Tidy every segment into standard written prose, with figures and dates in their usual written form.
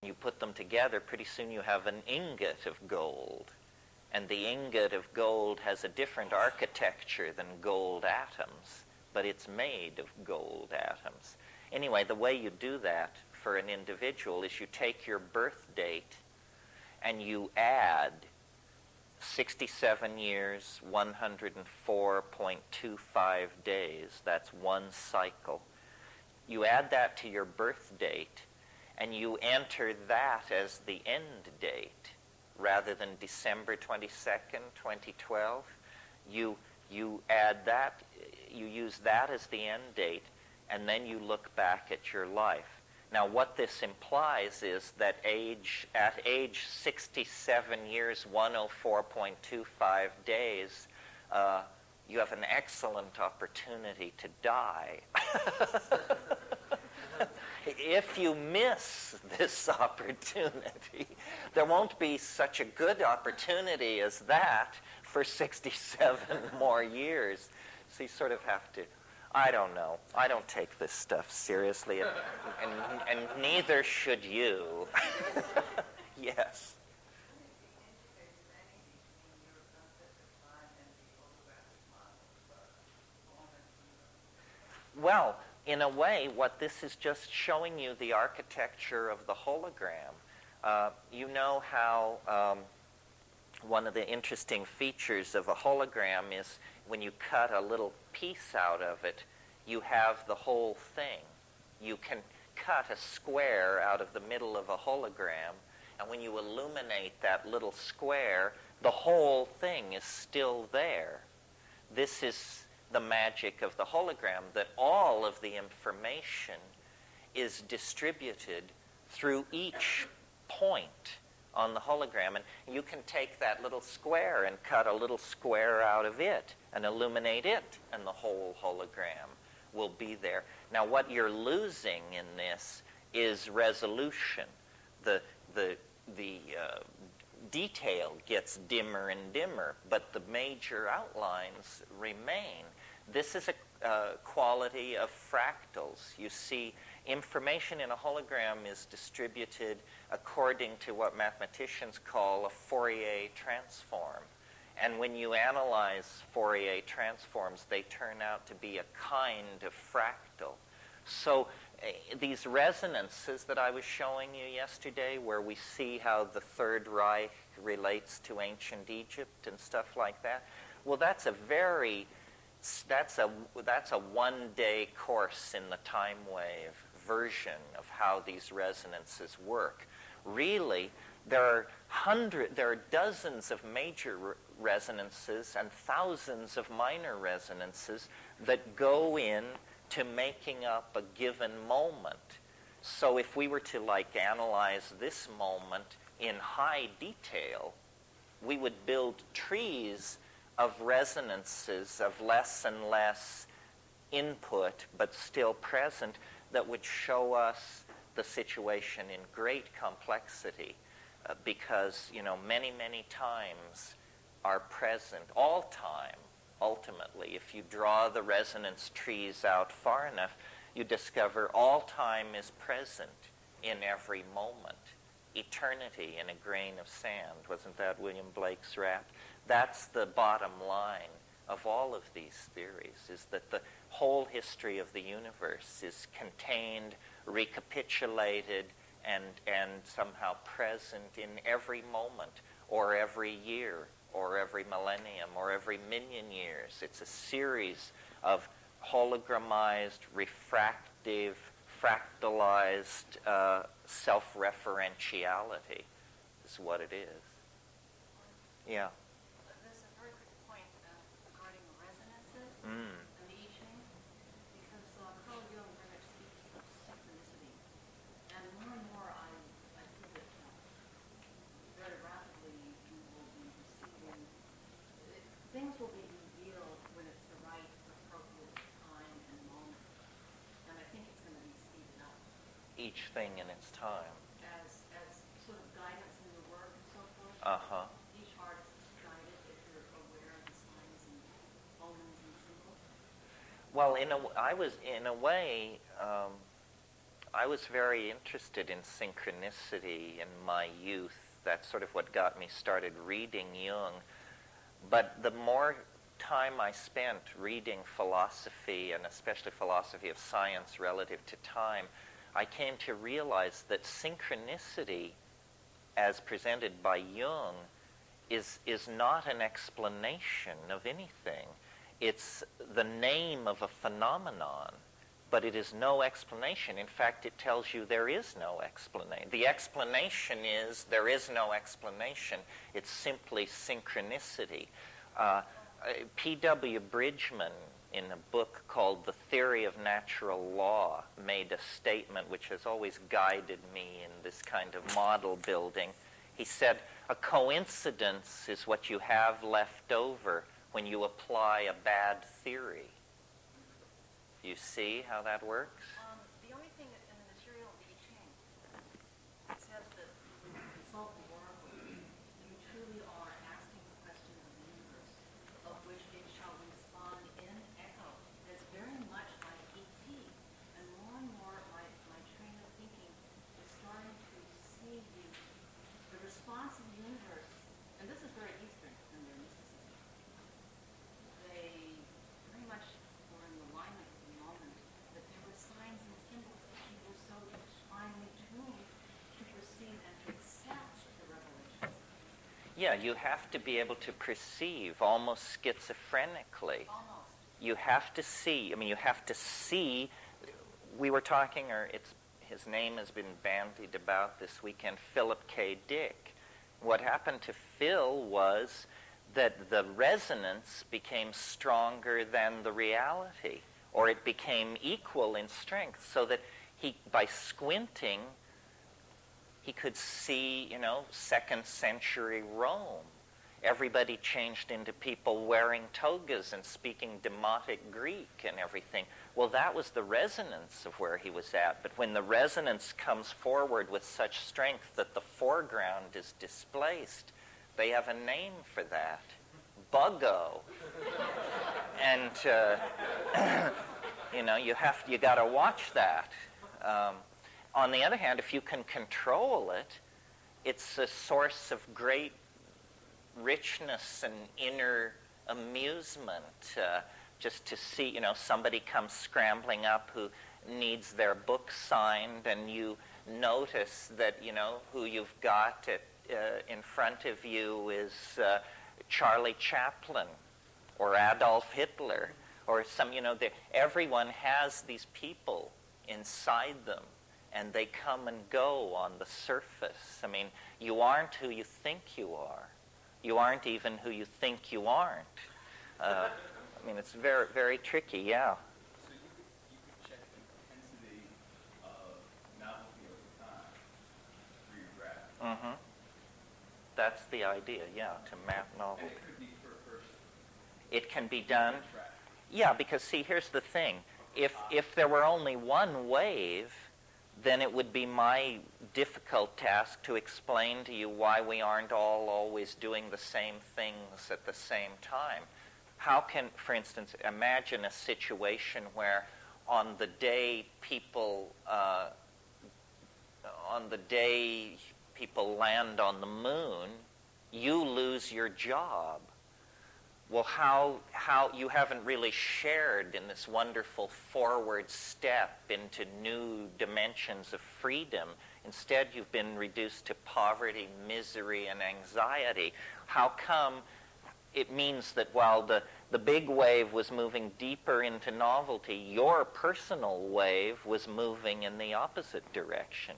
You put them together, pretty soon you have an ingot of gold. And the ingot of gold has a different architecture than gold atoms, but it's made of gold atoms. Anyway, the way you do that for an individual is you take your birth date and you add 67 years, 104.25 days. That's one cycle. You add that to your birth date, and you enter that as the end date rather than December 22nd, 2012. You add that, you use that as the end date, and then you look back at your life. Now, what this implies is that at age 67 years, 104.25 days, you have an excellent opportunity to die. If you miss this opportunity, there won't be such a good opportunity as that for 67 more years. So you sort of have to, I don't know. I don't take this stuff seriously, and neither should you. Yes. Well, in a way, what this is just showing you the architecture of the hologram. You know how one of the interesting features of a hologram is when you cut a little piece out of it, you have the whole thing. You can cut a square out of the middle of a hologram, and when you illuminate that little square, the whole thing is still there. This is the magic of the hologram, that all of the information is distributed through each point on the hologram. And you can take that little square and cut a little square out of it and illuminate it, and the whole hologram will be there. Now, what you're losing in this is resolution. The detail gets dimmer and dimmer, but the major outlines remain. This is a quality of fractals. You see, information in a hologram is distributed according to what mathematicians call a Fourier transform. And when you analyze Fourier transforms, they turn out to be a kind of fractal. So these resonances that I was showing you yesterday, where we see how the Third Reich relates to ancient Egypt and stuff like that, well, that's a one-day course in the time wave version of how these resonances work. Really, there are dozens of major resonances and thousands of minor resonances that go in to making up a given moment. So if we were to analyze this moment in high detail, we would build trees of resonances of less and less input but still present that would show us the situation in great complexity, because many times are present. All time, ultimately, if you draw the resonance trees out far enough, you discover all time is present in every moment. Eternity in a grain of sand. Wasn't that William Blake's rap? That's the bottom line of all of these theories, is that the whole history of the universe is contained, recapitulated, and somehow present in every moment, or every year, or every millennium, or every million years. It's a series of hologramized, refractive, fractalized self-referentiality is what it is. Yeah. There's a very good point regarding resonances and the I Ching, because Carl Jung very much speaks of synchronicity. And more I feel that very rapidly you will be receiving, things will be revealed when it's the right, appropriate time and moment. And I think it's going to be speeded up. Each thing in its time. As sort of guidance in your work and so forth. Uh-huh. Each artist is guided if you're aware of the signs and omens and symbols. Well, in a way, I was very interested in synchronicity in my youth. That's sort of what got me started reading Jung. But the more time I spent reading philosophy, and especially philosophy of science relative to time, I came to realize that synchronicity, as presented by Jung, is not an explanation of anything. It's the name of a phenomenon, but it is no explanation. In fact, it tells you there is no explanation. The explanation is there is no explanation. It's simply synchronicity. P.W. Bridgman, in a book called The Theory of Natural Law, made a statement which has always guided me in this kind of model building. He said, a coincidence is what you have left over when you apply a bad theory. You see how that works? The only thing in the material of the I Ching, it says that when you consult the oracle, you truly are asking the question of the universe, of which it shall respond in echo. It's very much like E.T. And more my train of thinking is starting to see the response of the universe. And this is very Eastern in their mysticism. They very much were in alignment with the moment, that there were signs and symbols that you were so finely tuned to perceive and to accept the revelations. Yeah, you have to be able to perceive almost schizophrenically. Almost. You have to see. I mean, you have to see. We were talking, his name has been bandied about this weekend, Philip K. Dick. What happened to Phil was that the resonance became stronger than the reality, or it became equal in strength, so that by squinting, he could see, 2nd century Rome. Everybody changed into people wearing togas and speaking Demotic Greek and everything. Well, that was the resonance of where he was at. But when the resonance comes forward with such strength that the foreground is displaced, they have a name for that. Buggo. And, you got to watch that. On the other hand, if you can control it, it's a source of great richness and inner amusement. Just to see, somebody comes scrambling up who needs their book signed, and you notice that, who you've got in front of you is Charlie Chaplin or Adolf Hitler or everyone has these people inside them, and they come and go on the surface. I mean, you aren't who you think you are. You aren't even who you think you aren't. It's very, very tricky, yeah. So you could check the intensity of novelty over time through your graph. Mm-hmm. That's the idea, yeah, to map novelty. And it could be per person. It can be done. Yeah, because see, here's the thing. If there were only one wave, then it would be my difficult task to explain to you why we aren't all always doing the same things at the same time. How can, for instance, imagine a situation where on the day people land on the moon, you lose your job. Well, how you haven't really shared in this wonderful forward step into new dimensions of freedom. Instead, you've been reduced to poverty, misery, and anxiety. How come? It means that while the big wave was moving deeper into novelty, your personal wave was moving in the opposite direction.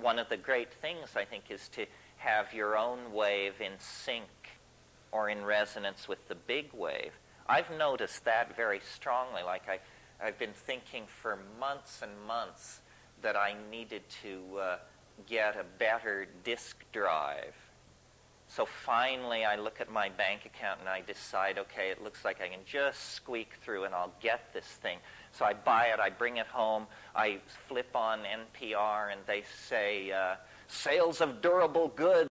One of the great things, I think, is to have your own wave in sync or in resonance with the big wave. I've noticed that very strongly. Like I've been thinking for months and months that I needed to get a better disk drive. So finally I look at my bank account and I decide, okay, it looks like I can just squeak through and I'll get this thing. So I buy it, I bring it home, I flip on NPR and they say, sales of durable goods